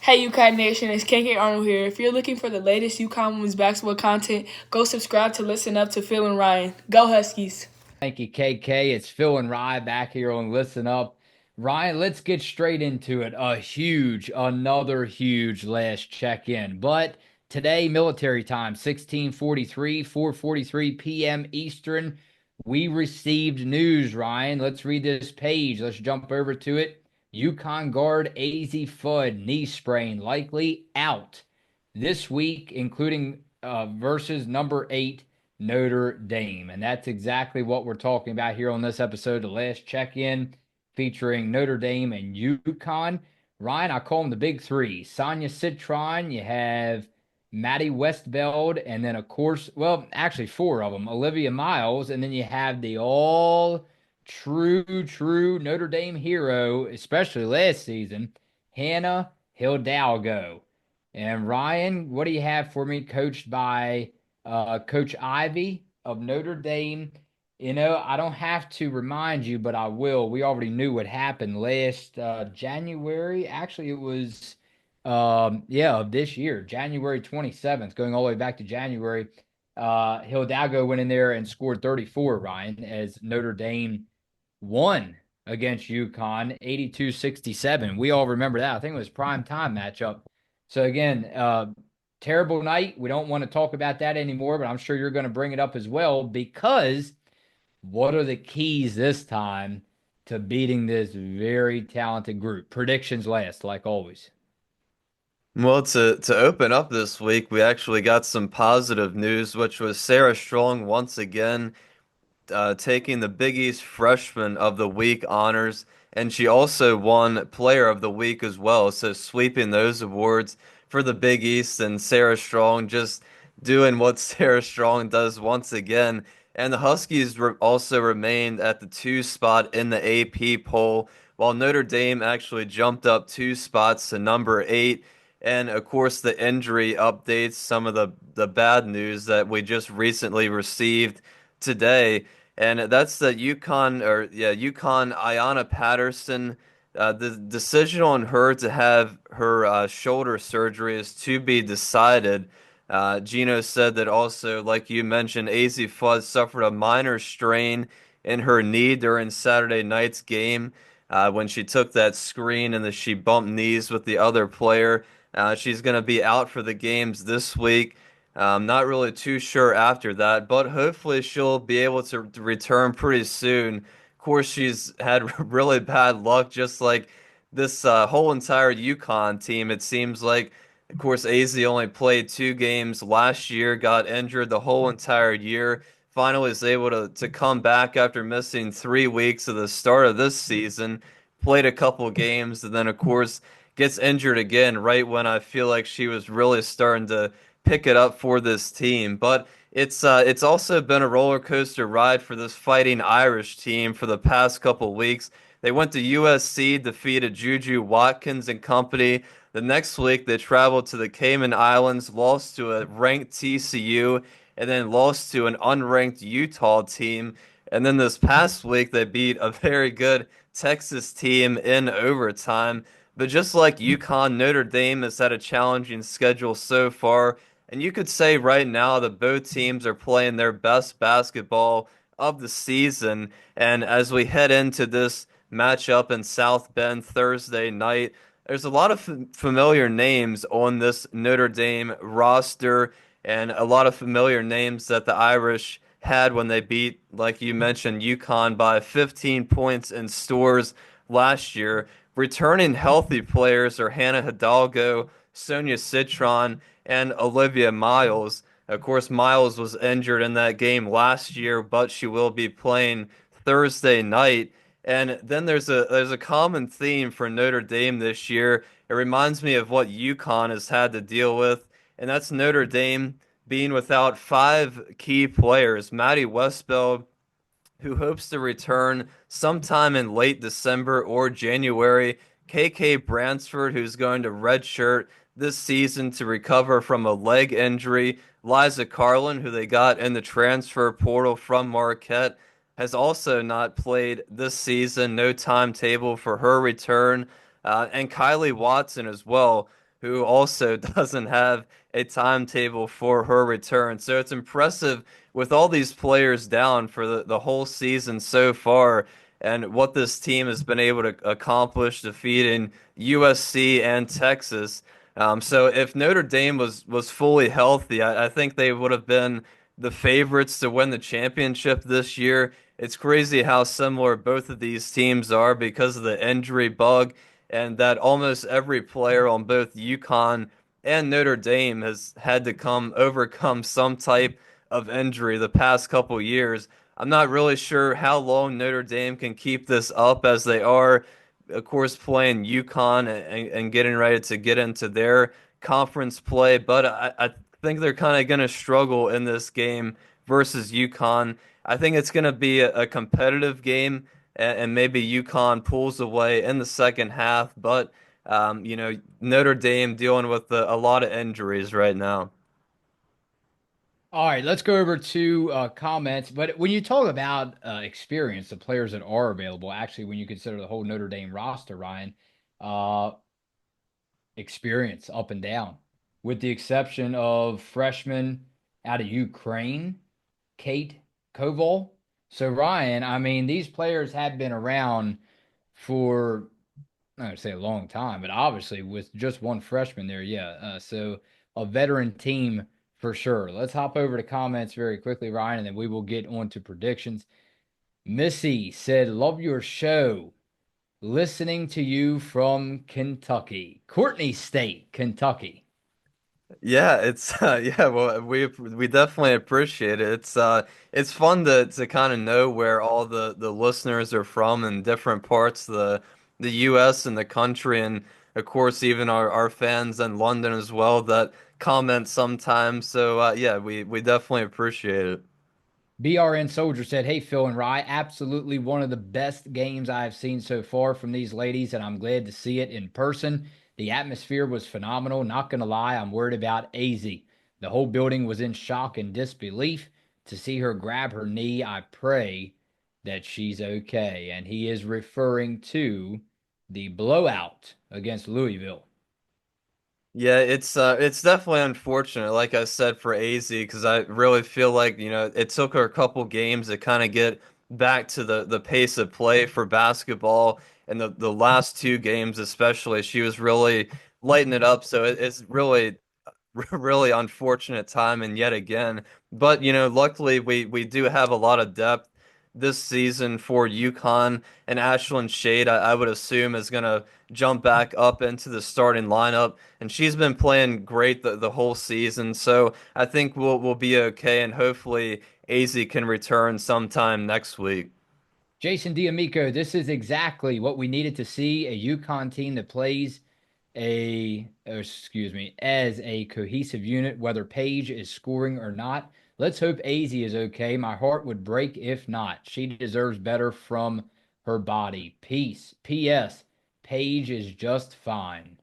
Hey UConn Nation, it's KK Arnold here. If you're looking for the latest UConn women's basketball content, go subscribe to Listen Up to Phil and Ryan. Go Huskies! Thank you, KK. It's Phil and Ryan back here on Listen Up. Ryan, let's get straight into it. Another huge last check-in. But today, military time, 1643, 4:43 p.m. Eastern. We received news, Ryan. Let's read this page. Let's jump over to it. UConn guard Azzi Fudd, knee sprain, likely out this week, including versus number 8 Notre Dame. And that's exactly what we're talking about here on this episode, the last check in featuring Notre Dame and UConn. Ryan, I call them the big three. Sonia Citron, you have Maddie Westbeld, and then, of course, well, actually, four of them, Olivia Miles, and then you have the all true Notre Dame hero, especially last season, Hannah Hidalgo. And Ryan, what do you have for me, coached by Coach Ivy of Notre Dame? I don't have to remind you, but I will. We already knew what happened last January. Actually, it was, of this year, January 27th, going all the way back to January. Hidalgo went in there and scored 34, Ryan, as Notre Dame won against UConn 82-67. We all remember that. I think it was prime time matchup. So again, terrible night. We don't want to talk about that anymore, but I'm sure you're going to bring it up as well because what are the keys this time to beating this very talented group? Predictions last, like always. Well, to open up this week, we actually got some positive news, which was Sarah Strong once again taking the Big East Freshman of the Week honors, and she also won Player of the Week as well. So sweeping those awards for the Big East, and Sarah Strong just doing what Sarah Strong does once again. And the Huskies also remained at the 2 spot in the AP poll, while Notre Dame actually jumped up 2 spots to number 8. And of course, the injury updates, some of the bad news that we just recently received today. And that's that UConn Ayanna Patterson. The decision on her to have her shoulder surgery is to be decided. Gino said that also, like you mentioned, Azzi Fudd suffered a minor strain in her knee during Saturday night's game when she took that screen and she bumped knees with the other player. She's going to be out for the games this week. Not really too sure after that, but hopefully she'll be able to return pretty soon. Of course, she's had really bad luck, just like this whole entire UConn team. It seems like, of course, AZ only played 2 games last year, got injured the whole entire year. Finally, was able to come back after missing 3 weeks of the start of this season. Played a couple games, and then, of course, gets injured again right when I feel like she was really starting to pick it up for this team. But it's also been a roller coaster ride for this Fighting Irish team for the past couple weeks. They went to USC, defeated Juju Watkins and company. The next week they traveled to the Cayman Islands, lost to a ranked TCU, and then lost to an unranked Utah team. And then this past week they beat a very good Texas team in overtime. But just like UConn, Notre Dame has had a challenging schedule so far. And you could say right now that both teams are playing their best basketball of the season. And as we head into this matchup in South Bend Thursday night, there's a lot of familiar names on this Notre Dame roster and a lot of familiar names that the Irish had when they beat, like you mentioned, UConn by 15 points in stores last year. Returning healthy players are Hannah Hidalgo, Sonia Citron, and Olivia Miles. Of course, Miles was injured in that game last year, but she will be playing Thursday night. And then there's a common theme for Notre Dame this year. It reminds me of what UConn has had to deal with, and that's Notre Dame being without 5 key players. Maddie Westbeld, who hopes to return sometime in late December or January. KK Bransford, who's going to redshirt this season to recover from a leg injury. Liza Carlin, who they got in the transfer portal from Marquette, has also not played this season. No timetable for her return. And Kylie Watson as well, who also doesn't have a timetable for her return. So it's impressive with all these players down for the whole season so far and what this team has been able to accomplish defeating USC and Texas. So if Notre Dame was fully healthy, I think they would have been the favorites to win the championship this year. It's crazy how similar both of these teams are because of the injury bug, and that almost every player on both UConn and Notre Dame has had to come overcome some type of injury the past couple years. I'm not really sure how long Notre Dame can keep this up as they are, of course, playing UConn and getting ready to get into their conference play. But I think they're kind of going to struggle in this game versus UConn. I think it's going to be a competitive game, and maybe UConn pulls away in the second half. But Notre Dame dealing with a lot of injuries right now. All right, let's go over to comments. But when you talk about experience, the players that are available, actually, when you consider the whole Notre Dame roster, Ryan, uh, experience up and down, with the exception of freshman out of Ukraine, Kate Koval. So, Ryan, I mean, these players have been around for, I would say, a long time, but obviously with just one freshman there, yeah. So, a veteran team for sure. Let's hop over to comments very quickly, Ryan, and then we will get on to predictions. Missy said, "Love your show. Listening to you from Kentucky, Courtney State, Kentucky." Yeah, it's yeah, well we definitely appreciate it. It's fun to kind of know where all the listeners are from in different parts of the US and the country, and of course even our fans in London as well that comment sometimes. So yeah, we definitely appreciate it. BRN Soldier said, "Hey, Phil and Rye, absolutely one of the best games I've seen so far from these ladies, and I'm glad to see it in person. The atmosphere was phenomenal. Not going to lie, I'm worried about Azzi. The whole building was in shock and disbelief. To see her grab her knee, I pray that she's okay." And he is referring to the blowout against Louisville. Yeah, it's definitely unfortunate, like I said, for AZ, because I really feel like, it took her a couple games to kind of get back to the pace of play for basketball. And the last two games especially, she was really lighting it up. So it's really really unfortunate time and yet again. But luckily we do have a lot of depth this season for UConn, and Ashlyn Shade I would assume is gonna jump back up into the starting lineup, and she's been playing great the whole season. So I think we'll be okay, and hopefully AZ can return sometime next week. Jason D'Amico, this is exactly what we needed to see, a UConn team that plays excuse me, as a cohesive unit, whether Paige is scoring or not. Let's hope Azzi is okay. My heart would break if not. She deserves better from her body. Peace. P.S. Paige is just fine.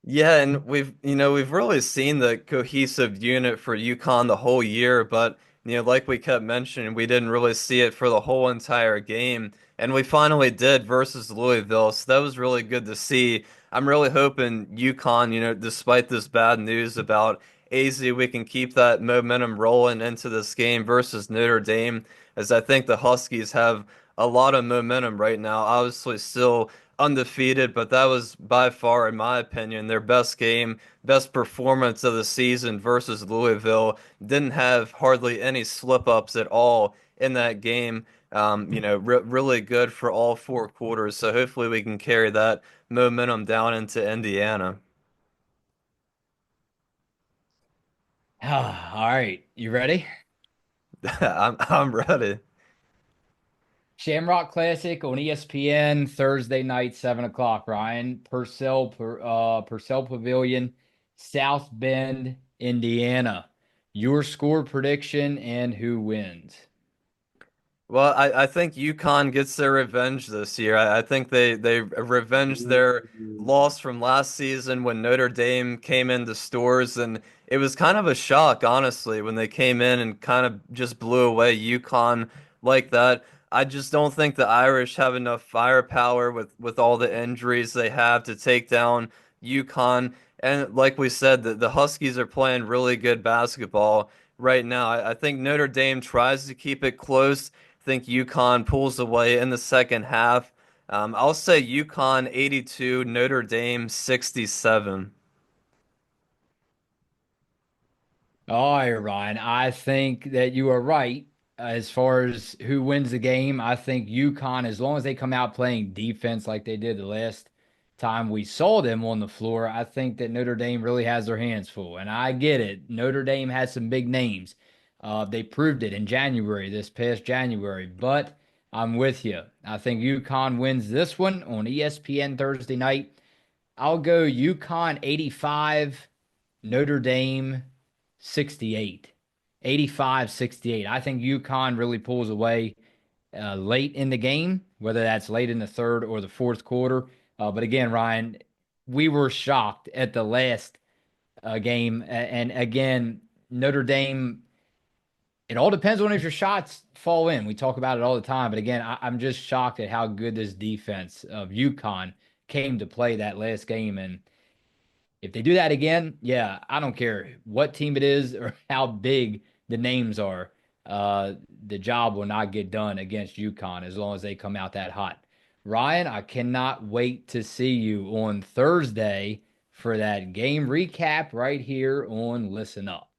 Yeah, and we've really seen the cohesive unit for UConn the whole year, but like we kept mentioning, we didn't really see it for the whole entire game, and we finally did versus Louisville, so that was really good to see. I'm really hoping UConn, despite this bad news about AZ, we can keep that momentum rolling into this game versus Notre Dame, as I think the Huskies have a lot of momentum right now. Obviously, still undefeated, but that was by far, in my opinion, their best game, best performance of the season versus Louisville. Didn't have hardly any slip ups at all in that game. Really good for all four quarters. So hopefully we can carry that momentum down into Indiana. All right. You ready? I'm ready. Shamrock Classic on ESPN Thursday night, 7 o'clock. Ryan, Purcell Pavilion, South Bend, Indiana. Your score prediction and who wins? Well, I think UConn gets their revenge this year. I think they revenged their loss from last season when Notre Dame came into stores, and it was kind of a shock, honestly, when they came in and kind of just blew away UConn like that. I just don't think the Irish have enough firepower with all the injuries they have to take down UConn. And like we said, the Huskies are playing really good basketball right now. I think Notre Dame tries to keep it close. I think UConn pulls away in the second half. I'll say UConn 82, Notre Dame 67. All right, Ryan. I think that you are right as far as who wins the game. I think UConn, as long as they come out playing defense like they did the last time we saw them on the floor, I think that Notre Dame really has their hands full. And I get it. Notre Dame has some big names. They proved it in January, this past January. But I'm with you. I think UConn wins this one on ESPN Thursday night. I'll go UConn 85, Notre Dame 68. 85-68. I think UConn really pulls away late in the game, whether that's late in the third or the fourth quarter. But again, Ryan, we were shocked at the last game. And again, Notre Dame, it all depends on if your shots fall in. We talk about it all the time. But again, I'm just shocked at how good this defense of UConn came to play that last game. And if they do that again, yeah, I don't care what team it is or how big the names are. The job will not get done against UConn as long as they come out that hot. Ryan, I cannot wait to see you on Thursday for that game recap right here on Listen Up.